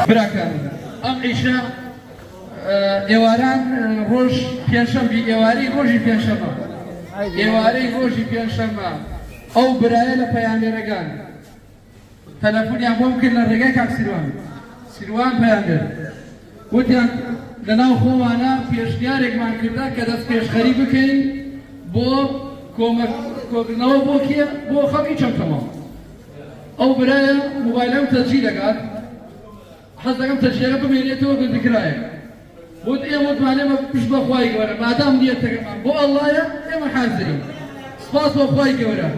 براکان ئەم عیشە ئێواران ڕۆژ پێنجشەمبی ئێوارەی ڕۆژی پێنجشەمە ئێوارەی ڕۆژی پێنجشەمە ئەو برایە لە پەیامبەرەکان تەلەفۆنیان بۆم کرد لە ڕێگای کاک سیروان پەیامبەر وتیان لەناو خۆوانە پێشنیارێکمان کردا کە دەست پێشخەری بکەین بۆ کۆکردنەوە بۆ کێ بۆ خەڵکی چەمکەمەوە ئەو برایە موبایلەم تەجی دەکات حەز دەکەم تەجیەکە بمێنێتەوە گوندکرایە وت ئێمە وتمانێمە پشت بە خوای گەورە مادام نیەتەکەمان بۆ ئەڵڵایە ئێمە حازرین سپاس بۆ خوای گەورە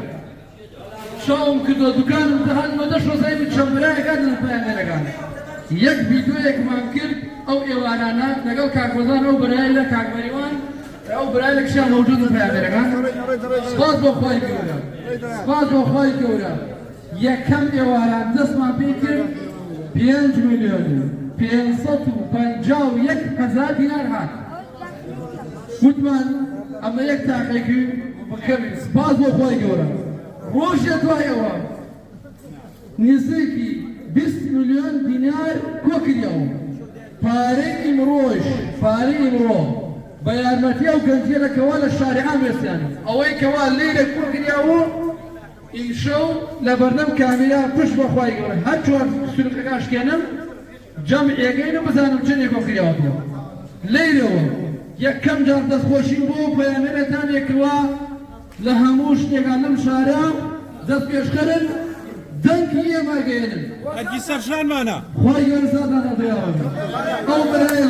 شاوم کردووە دوکانم دەهاتمە دەش ڕۆزای چەند برایەکان لە پەیامبەرەکان یەک ڤیدیۆیەکمان کرد ئەو ئێوارانە لەگەڵ کاکۆزان ئەو برای لە کاکمەریوان ئەو برای لە کشیان مەوجود پەیامبەرەکان سپاس بۆ خوای گەورە سپاس بۆ خوای گەورە یەکەم ئێواران دەستمان پێی کرد 5,551,000 دینار هات وتمان ئەمە یەک تاقێکی بکەوین سپاس بۆ خوای گەورە ڕۆژێ دوایەوە نزیکی 20 ملیۆن دینار کۆکریەوە پارەی ئیمڕۆژ پارەی ئیمڕۆ بە یارمەتی ئەو گەنجێرەکەوە لە شارعان وێستیان ئەوەی کەوا لێرە کۆکریەوە ئیشەو لە بەردەم کامێرا پشت بە خوای گەورە هەر چوار سورقەکە شکێنم جەمعێگەینە بزانم چەندێک کۆکریەوە بووە لێرەوە یەکەم جار دەستخۆشیم بۆ پەیامبەرەتانێکەوە لە هەموو شتێکان لەم شارە دەست پێشکەرن دەنگی ئێمە گەێنن ئەدی سەرشانمانە خوای گەورە زادانە دەیاوە ئەو برایە